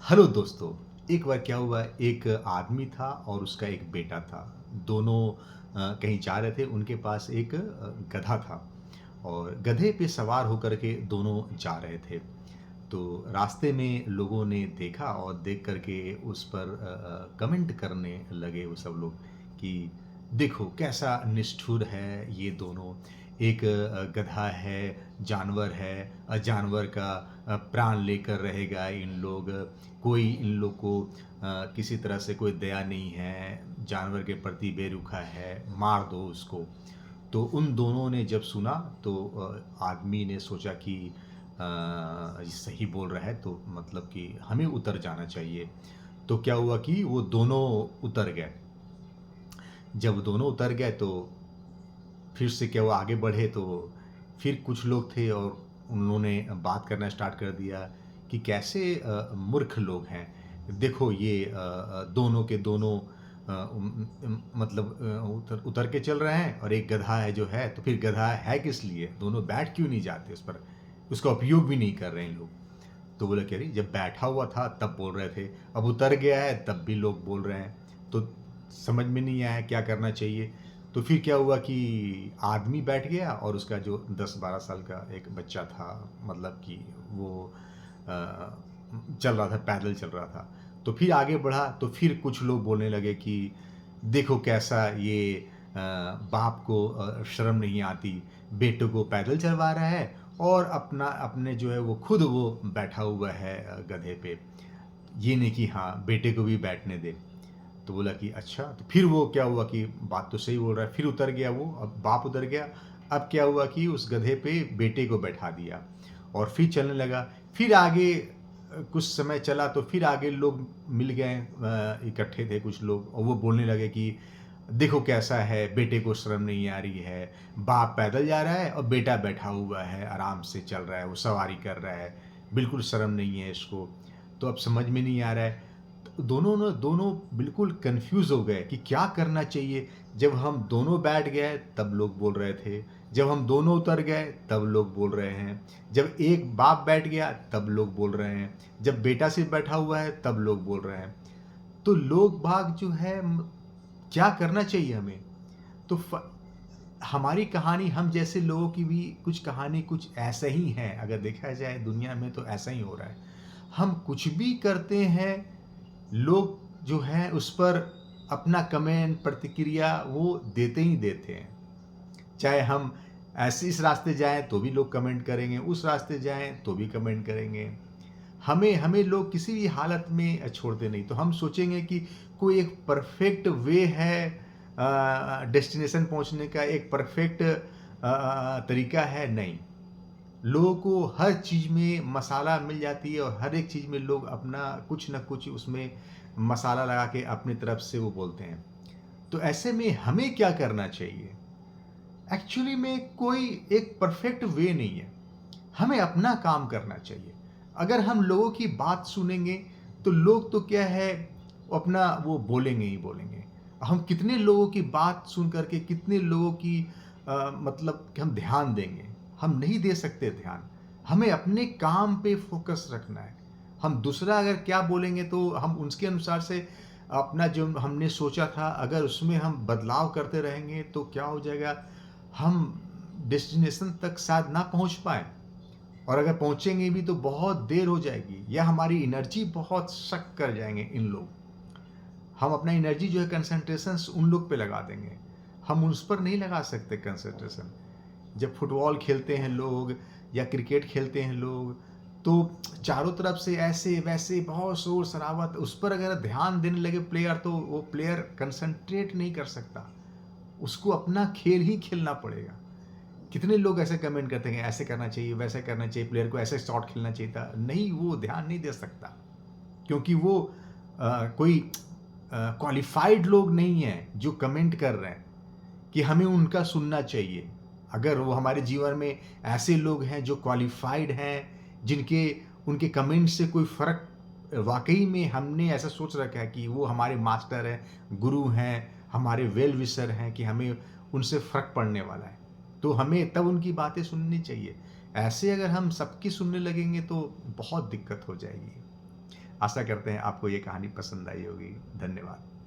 Hello दोस्तों। एक बार क्या हुआ, एक आदमी था और उसका एक बेटा था। दोनों कहीं जा रहे थे। उनके पास एक गधा था और गधे पे सवार होकर के दोनों जा रहे थे। तो रास्ते में लोगों ने देखा और देख कर के उस पर कमेंट करने लगे वो सब लोग कि देखो कैसा निष्ठुर है ये दोनों। एक गधा है, जानवर है, जानवर का प्राण लेकर रहेगा इन लोग। कोई इन लोग को किसी तरह से कोई दया नहीं है, जानवर के प्रति बेरुखा है, मार दो उसको। तो उन दोनों ने जब सुना तो आदमी ने सोचा कि ये सही बोल रहा है, तो मतलब कि हमें उतर जाना चाहिए। तो क्या हुआ कि वो दोनों उतर गए। जब दोनों उतर गए तो फिर से क्या हुआ, आगे बढ़े तो फिर कुछ लोग थे और उन्होंने बात करना स्टार्ट कर दिया कि कैसे मूर्ख लोग हैं। देखो ये दोनों के दोनों मतलब उतर उतर के चल रहे हैं और एक गधा है जो है, तो फिर गधा है किस लिए, दोनों बैठ क्यों नहीं जाते उस पर, उसका उपयोग भी नहीं कर रहे हैं लोग। तो बोले कह रही जब बैठा हुआ था तब बोल रहे थे, अब उतर गया है तब भी लोग बोल रहे हैं, तो समझ में नहीं आया क्या करना चाहिए। तो फिर क्या हुआ कि आदमी बैठ गया और उसका जो 10-12 साल का एक बच्चा था, मतलब कि वो चल रहा था, पैदल चल रहा था। तो फिर आगे बढ़ा तो फिर कुछ लोग बोलने लगे कि देखो कैसा ये बाप को शर्म नहीं आती, बेटों को पैदल चलवा रहा है और अपना अपने जो है वो खुद वो बैठा हुआ है गधे पे। ये नहीं कि हाँ बेटे को भी बैठने दे। तो बोला कि अच्छा, तो फिर वो क्या हुआ कि बात तो सही बोल रहा है, फिर उतर गया वो, अब बाप उतर गया। अब क्या हुआ कि उस गधे पे बेटे को बैठा दिया और फिर चलने लगा। फिर आगे कुछ समय चला तो फिर आगे लोग मिल गए, इकट्ठे थे कुछ लोग और वो बोलने लगे कि देखो कैसा है, बेटे को शर्म नहीं आ रही है, बाप पैदल जा रहा है और बेटा बैठा हुआ है, आराम से चल रहा है, वो सवारी कर रहा है, बिल्कुल शर्म नहीं है इसको। तो अब समझ में नहीं आ रहा है। तो दोनों बिल्कुल कंफ्यूज हो गए कि क्या करना चाहिए। जब हम दोनों बैठ गए तब लोग बोल रहे थे, जब हम दोनों उतर गए तब लोग बोल रहे हैं, जब एक बाप बैठ गया तब लोग बोल रहे हैं, जब बेटा सिर्फ बैठा हुआ है तब लोग बोल रहे हैं। तो लोग भाग जो है क्या करना चाहिए हमें। तो हमारी कहानी, हम जैसे लोगों की भी कुछ कहानी कुछ ऐसा ही है। अगर देखा जाए दुनिया में तो ऐसा ही हो रहा है। हम कुछ भी करते हैं, लोग जो हैं उस पर अपना कमेंट प्रतिक्रिया वो देते ही देते हैं। चाहे हम ऐसे इस रास्ते जाएं तो भी लोग कमेंट करेंगे, उस रास्ते जाएं तो भी कमेंट करेंगे। हमें हमें लोग किसी भी हालत में छोड़ते नहीं। तो हम सोचेंगे कि कोई एक परफेक्ट वे है डेस्टिनेशन पहुंचने का, एक परफेक्ट तरीका है, नहीं। लोगों को हर चीज़ में मसाला मिल जाती है और हर एक चीज़ में लोग अपना कुछ ना कुछ उसमें मसाला लगा के अपनी तरफ से वो बोलते हैं। तो ऐसे में हमें क्या करना चाहिए? एक्चुअली में कोई एक परफेक्ट वे नहीं है। हमें अपना काम करना चाहिए। अगर हम लोगों की बात सुनेंगे तो लोग तो क्या है, अपना वो बोलेंगे ही बोलेंगे। हम कितने लोगों की बात सुन करके कितने लोगों की मतलब कि हम ध्यान देंगे? हम नहीं दे सकते ध्यान। हमें अपने काम पे फोकस रखना है। हम दूसरा अगर क्या बोलेंगे तो हम उसके अनुसार से अपना जो हमने सोचा था अगर उसमें हम बदलाव करते रहेंगे तो क्या हो जाएगा, हम डेस्टिनेशन तक शायद ना पहुंच पाए, और अगर पहुंचेंगे भी तो बहुत देर हो जाएगी या हमारी एनर्जी बहुत सक कर जाएंगे इन लोग। हम अपना एनर्जी जो है कंसंट्रेशन उन लोग पे लगा देंगे, हम उस पर नहीं लगा सकते कंसंट्रेशन। जब फुटबॉल खेलते हैं लोग या क्रिकेट खेलते हैं लोग तो चारों तरफ से ऐसे वैसे बहुत शोर शराबत, उस पर अगर ध्यान देने लगे प्लेयर तो वो प्लेयर कंसंट्रेट नहीं कर सकता, उसको अपना खेल ही खेलना पड़ेगा। कितने लोग ऐसे कमेंट करते हैं ऐसे करना चाहिए, वैसे करना चाहिए, प्लेयर को ऐसे शॉट खेलना चाहिए था, नहीं, वो ध्यान नहीं दे सकता क्योंकि वो कोई क्वालिफाइड लोग नहीं है जो कमेंट कर रहे हैं कि हमें उनका सुनना चाहिए। अगर वो हमारे जीवन में ऐसे लोग हैं जो क्वालिफाइड हैं, जिनके उनके कमेंट से कोई फ़र्क, वाकई में हमने ऐसा सोच रखा है कि वो हमारे मास्टर हैं, गुरु हैं, हमारे वेल विशर हैं, कि हमें उनसे फ़र्क पड़ने वाला है, तो हमें तब उनकी बातें सुननी चाहिए। ऐसे अगर हम सबकी सुनने लगेंगे तो बहुत दिक्कत हो जाएगी। आशा करते हैं आपको ये कहानी पसंद आई होगी। धन्यवाद।